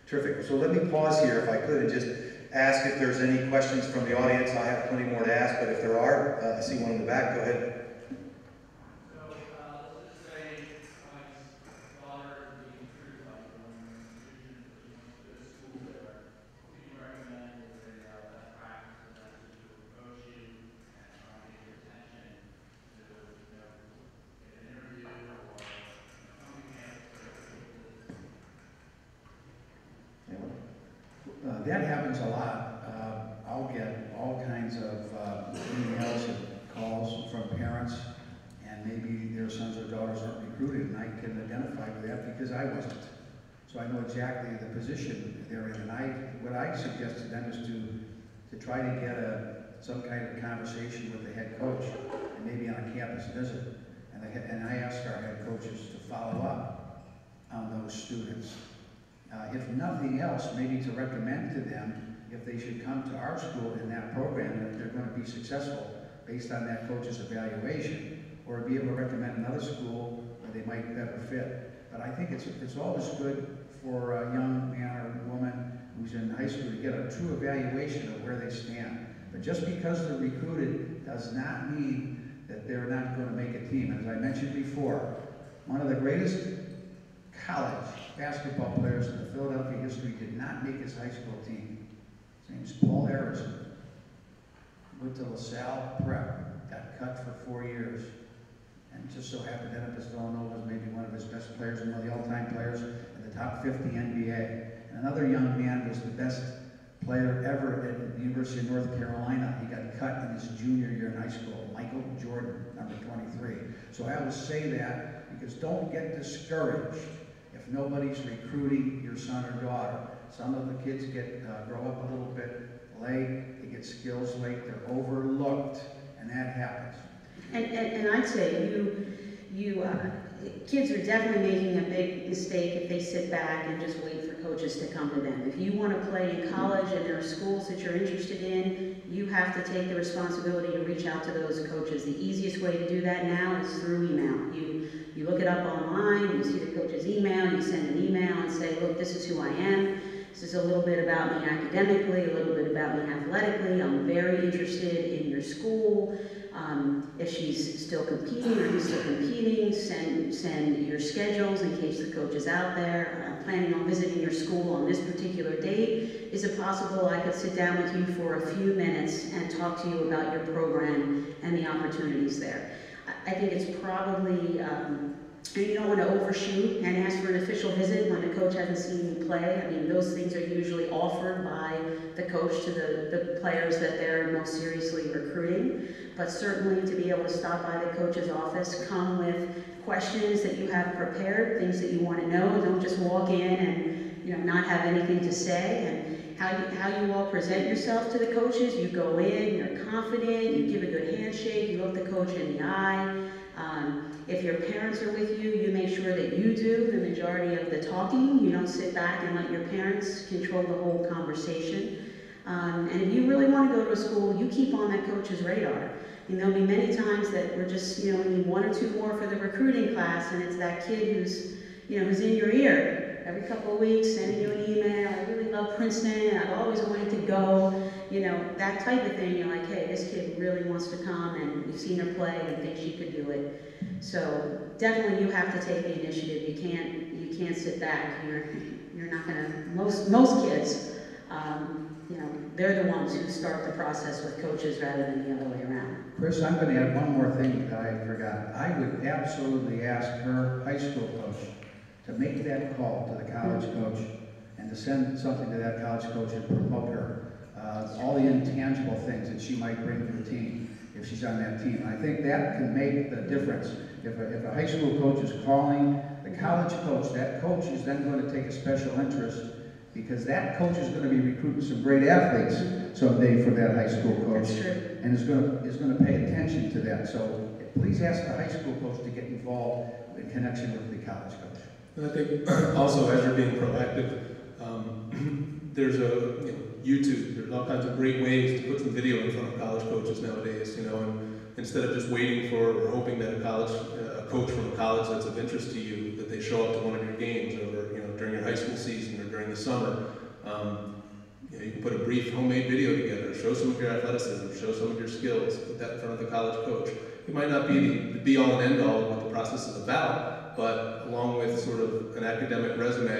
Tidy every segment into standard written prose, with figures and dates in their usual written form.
Terrific. So let me pause here if I could and just ask if there's any questions from the audience. I have plenty more to ask, but if there are, I see one in the back. Go ahead. That happens a lot. I'll get all kinds of emails and calls from parents, and maybe their sons or daughters aren't recruited, and I can identify with that because I wasn't. So I know exactly the position they're in, and what I suggest to them is to try to get some kind of conversation with the head coach, and maybe on a campus visit, and I ask our head coaches to follow up on those students. If nothing else, maybe to recommend to them if they should come to our school in that program, if they're going to be successful based on that coach's evaluation, or be able to recommend another school where they might better fit. But I think it's always good for a young man or woman who's in high school to get a true evaluation of where they stand. But just because they're recruited does not mean that they're not going to make a team. As I mentioned before, one of the greatest college basketball players in the Philadelphia history did not make his high school team. His name is Paul Harrison. Went to LaSalle Prep, got cut for 4 years, and just so happened to end up as Villanova as maybe one of his best players and one of the all-time players in the top 50 NBA. And another young man was the best player ever at the University of North Carolina. He got cut in his junior year in high school, Michael Jordan, number 23. So I always say that because don't get discouraged if nobody's recruiting your son or daughter. Some of the kids grow up a little bit late, they get skills late, they're overlooked, and that happens. And I'd say kids are definitely making a big mistake if they sit back and just wait for coaches to come to them. If you want to play in college and there are schools that you're interested in, you have to take the responsibility to reach out to those coaches. The easiest way to do that now is through email. You look it up online, you see the coach's email, you send an email and say, look, this is who I am. This is a little bit about me academically, a little bit about me athletically. I'm very interested in your school. If she's still competing or he's still competing, send your schedules in case the coach is out there. I'm planning on visiting your school on this particular date. Is it possible I could sit down with you for a few minutes and talk to you about your program and the opportunities there? I think it's probably, you don't want to overshoot and ask for an official visit when the coach hasn't seen you play. I mean, those things are usually offered by the coach to the players that they're most seriously recruiting. But certainly to be able to stop by the coach's office, come with questions that you have prepared, things that you want to know. Don't just walk in and not have anything to say. And how you all present yourself to the coaches. You go in, you're confident, you give a good handshake, you look the coach in the eye. If your parents are with you, you make sure that you do the majority of the talking. You don't sit back and let your parents control the whole conversation. And if you really want to go to a school, you keep on that coach's radar. And there'll be many times that we're just, we need 1 or 2 more for the recruiting class, and it's that kid who's in your ear every couple of weeks, sending you an email. I really love Princeton. I've always wanted to go. That type of thing. You're like, hey, this kid really wants to come, and you've seen her play and think she could do it. So definitely, you have to take the initiative. You can't sit back. You're not gonna. Most kids, they're the ones who start the process with coaches rather than the other way around. Chris, I'm going to add one more thing that I forgot. I would absolutely ask her high school coach to make that call to the college coach and to send something to that college coach and promote her. All the intangible things that she might bring to the team if she's on that team. I think that can make the difference. If a high school coach is calling the college coach, that coach is then going to take a special interest because that coach is going to be recruiting some great athletes someday for that high school coach, and is going to pay attention to that. So please ask the high school coach to get involved in connection with the college coach. And I think also as you're being proactive, there's YouTube. There's all kinds of great ways to put some video in front of college coaches nowadays. And instead of just waiting for or hoping that a coach from a college that's of interest to you, that they show up to one of your games over during your high school season or or during the summer. You know, you can put a brief homemade video together, show some of your athleticism, show some of your skills, put that in front of the college coach. It might not be the be-all and end-all of what the process is about, but along with sort of an academic resume,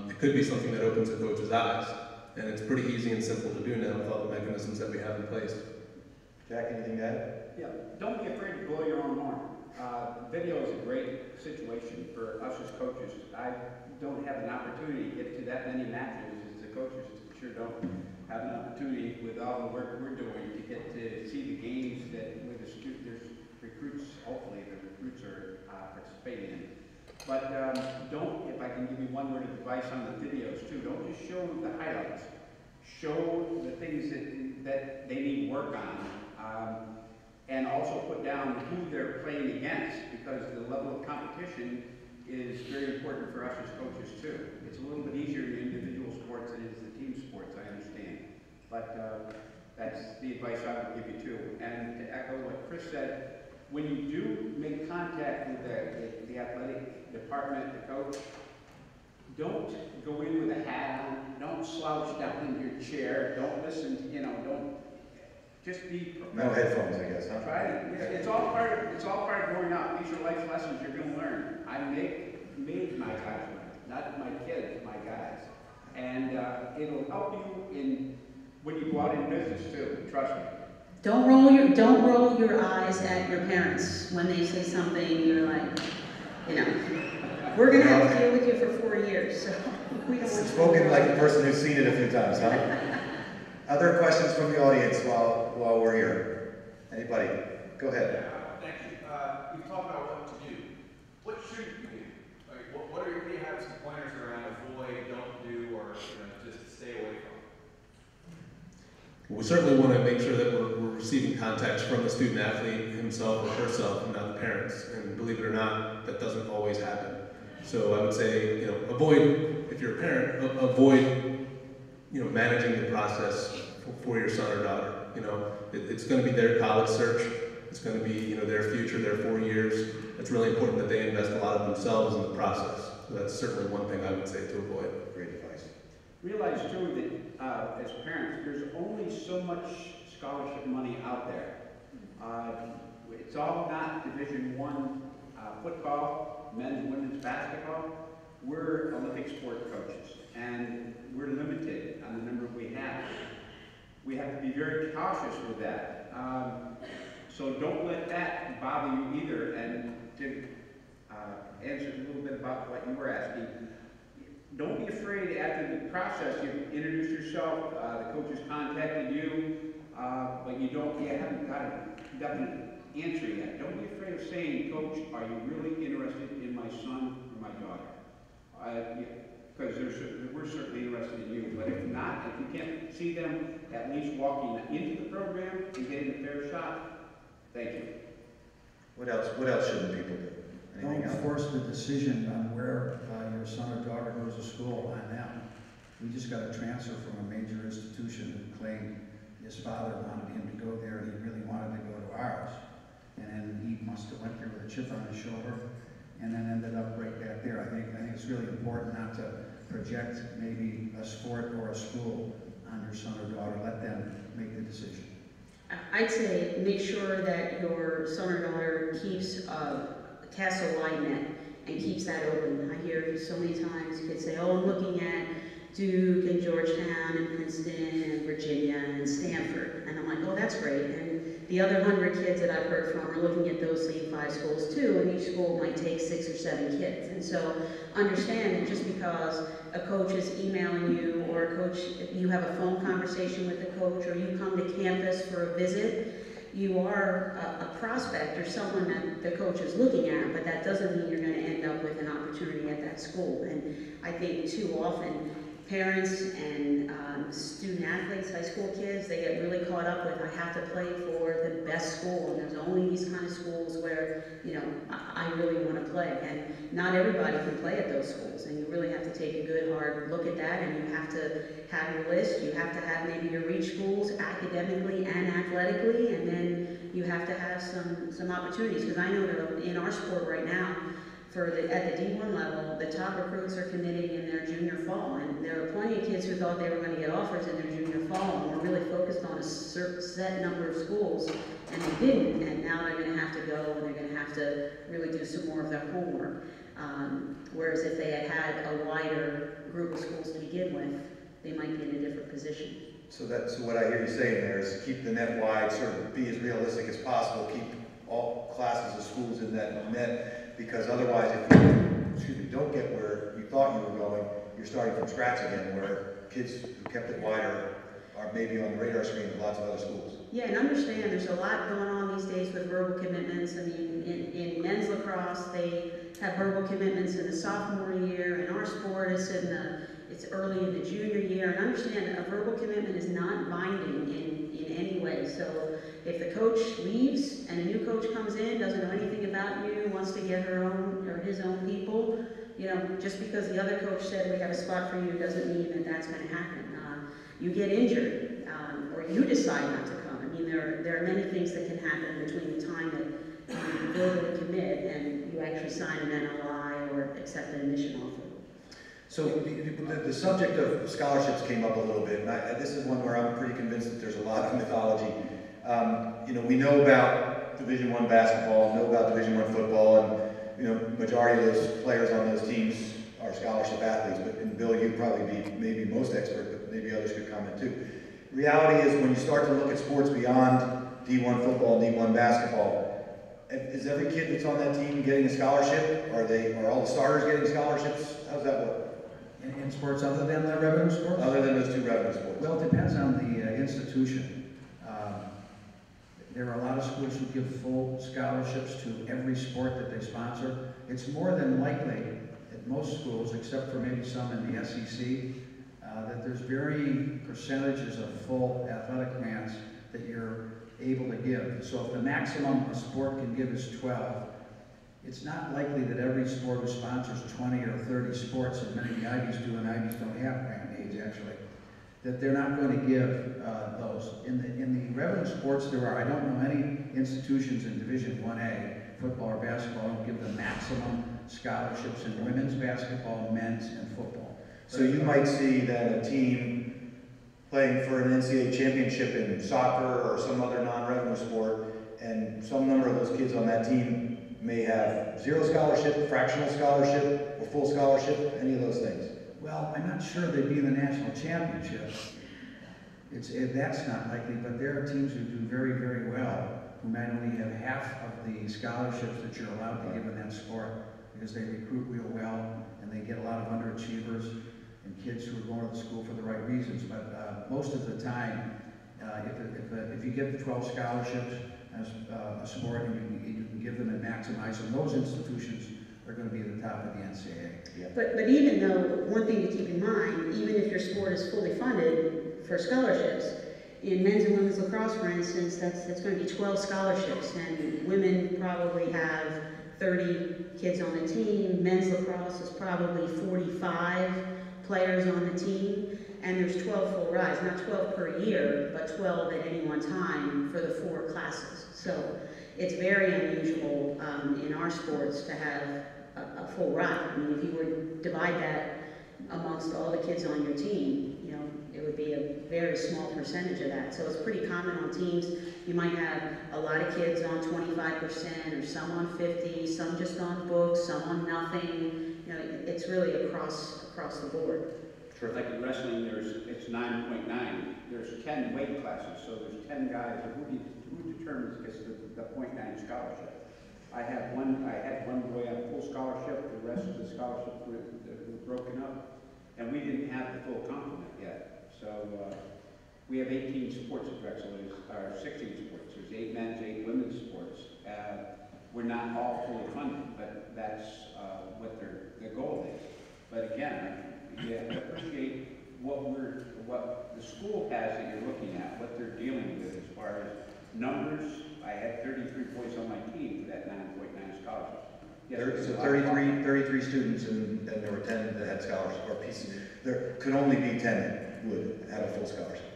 it could be something that opens a coach's eyes. And it's pretty easy and simple to do now with all the mechanisms that we have in place. Jack, anything to add? Yeah, don't be afraid to blow your own horn. Video is a great situation for us as coaches. I don't have an opportunity to get to that many matches as the coaches sure don't have an opportunity with all the work we're doing to get to see the games that with the there's recruits, hopefully the recruits are participating in. But don't, if I can give you one word of advice on the videos too, don't just show the highlights. Show the things that they need work on. And also put down who they're playing against, because the level of competition is very important for us as coaches too. It's a little bit easier in individual sports than it is the team sports, I understand. But that's the advice I would give you too. And to echo what Chris said, when you do make contact with the athletic department, the coach, don't go in with a hat on, don't slouch down in your chair, don't listen, you know, don't, just be No headphones, I guess, huh? try it. Yeah, it's all part of growing up. These are life lessons you're going to learn. I made my guys learn, not my kids, my guys. And it'll help you in when you go out in business too. Trust me. Don't roll your eyes at your parents when they say something. You're like, you know, we're gonna have to deal with you for 4 years. So we don't want Spoken like a person who's seen it a few times, huh? Other questions from the audience while we're here? Anybody? Go ahead. Thank you. You've talked about what to do. What should you do? Like, what do you have some pointers around avoid, don't do, or just stay away from? We certainly want to make sure that we're receiving contacts from the student athlete himself or herself, and not the parents. And believe it or not, that doesn't always happen. So I would say, avoid, if you're a parent, avoid, managing the process for your son or daughter. It's going to be their college search. It's going to be, their future, their 4 years. It's really important that they invest a lot of themselves in the process. So that's certainly one thing I would say to avoid. Great advice. Realize too that as parents, there's only so much scholarship money out there. It's all not Division I football, men's and women's basketball. We're Olympic sport coaches, and we're limited on the number we have. We have to be very cautious with that. So don't let that bother you either. And to answer a little bit about what you were asking, don't be afraid after the process. You introduce yourself, the coach has contacted you, but you haven't got a definite answer yet. Don't be afraid of saying, Coach, are you really interested in my son or my daughter? Because we're certainly interested in you. But if not, if you can't see them at least walking into the program and getting a fair shot, thank you. What else shouldn't people do? Anything Don't else? force the decision on where your son or daughter goes to school on them. We just got a transfer from a major institution who claimed his father wanted him to go there and he really wanted to go to ours. And then he must have went there with a chip on his shoulder and then ended up right back there. I think it's really important not to project maybe a sport or a school on your son or daughter. Let them make the decision. I'd say make sure that your son or daughter casts a wide net and keeps that open. I hear so many times kids say, oh, I'm looking at Duke and Georgetown and Princeton and Virginia and Stanford. And I'm like, oh, that's great. And the other 100 kids that I've heard from are looking at those same 5 schools too, and each school might take 6 or 7 kids. And so understand that just because a coach is emailing you or a coach, you have a phone conversation with the coach or you come to campus for a visit, you are a prospect or someone that the coach is looking at, but that doesn't mean you're going to end up with an opportunity at that school. And I think too often parents and student athletes, high school kids, they get really caught up with, I have to play for the best school, and there's only these kind of schools where, I really want to play. And not everybody can play at those schools, and you really have to take a good hard look at that, and you have to have your list. You have to have maybe your reach schools academically and athletically, and then you have to have some opportunities, because I know that in our sport right now, at the D1 level, the top recruits are committing in their junior fall, and there are plenty of kids who thought they were going to get offers in their junior fall and were really focused on a set number of schools, and they didn't, and now they're going to have to go and they're going to have to really do some more of their homework. Whereas if they had a wider group of schools to begin with, they might be in a different position. So that's what I hear you saying there is keep the net wide, sort of be as realistic as possible, keep all classes of schools in that net, because otherwise if you don't get where you thought you were going, you're starting from scratch again, where kids who kept it wider are maybe on the radar screen of lots of other schools. Yeah, and understand there's a lot going on these days with verbal commitments. I mean, in men's lacrosse, they have verbal commitments in the sophomore year. In our sport, it's early in the junior year. And understand a verbal commitment is not binding in any way. So if the coach leaves and a new coach comes in, doesn't know anything about you, wants to get her own or his own people, you know, just because the other coach said we have a spot for you doesn't mean that that's going to happen. You get injured, or you decide not to come. I mean, there are many things that can happen between the time that you verbally commit and you actually sign an NLI or accept an admission offer. So the subject of scholarships came up a little bit, and this is one where I'm pretty convinced that there's a lot of mythology. You know, we know about Division I basketball, know about Division I football, and you know, majority of those players on those teams are scholarship athletes. But and Bill, you'd probably be maybe most expert, but maybe others could comment too. Reality is when you start to look at sports beyond D1 football and D1 basketball, is every kid that's on that team getting a scholarship? Are all the starters getting scholarships? How does that work? In sports other than the revenue sports? Other than those two revenue sports? Well, it depends on the institution. There are a lot of schools who give full scholarships to every sport that they sponsor. It's more than likely at most schools, except for maybe some in the SEC, that there's varying percentages of full athletic grants that you're able to give. So if the maximum a sport can give is 12, it's not likely that every sport who sponsors 20 or 30 sports, and many of the Ivies do, and Ivies don't have grant aids actually, that they're not going to give those. In the revenue sports, I don't know any institutions in Division 1A, football or basketball, don't give the maximum scholarships in women's basketball, men's, and football. So you might see that a team playing for an NCAA championship in soccer or some other non-revenue sport, and some number of those kids on that team may have zero scholarship, fractional scholarship, or full scholarship, any of those things. Well, I'm not sure they'd be in the national championship. That's not likely, but there are teams who do very, very well, who might only have half of the scholarships that you're allowed to give in that sport, because they recruit real well, and they get a lot of underachievers and kids who are going to the school for the right reasons. But most of the time, if you get the 12 scholarships as a sport, and you can give them and maximize them, those institutions are going to be at the top of the NCAA. Yeah. But even though, one thing to keep in mind, even if your sport is fully funded for scholarships, in men's and women's lacrosse, for instance, that's going to be 12 scholarships, and women probably have 30 kids on the team. Men's lacrosse is probably 45 players on the team, and there's 12 full rides, not 12 per year, but 12 at any one time for the 4 classes. So it's very unusual in our sports to have a full ride. I mean, if you were to divide that amongst all the kids on your team, you know, it would be a very small percentage of that. So it's pretty common on teams. You might have a lot of kids on 25%, or some on 50, some just on books, some on nothing. You know, it's really across the board. Sure. Like in wrestling, it's 9.9. There's 10 weight classes, so there's 10 guys. Who determines gets the .9 scholarship? I had one boy on full scholarship. The rest of the scholarships were broken up, and we didn't have the full complement yet. So we have 18 sports at Drexel, or 16 sports. There's 8 men's, 8 women's sports. We're not all fully funded, but that's what their goal is. But again, you appreciate what the school has that you're looking at, what they're dealing with as far as numbers. I had 33 boys on my team for that 9.9 scholarship. Yes, So 33 students, and there were 10 that had scholarships, or pieces. There could only be 10 that would have a full scholarship.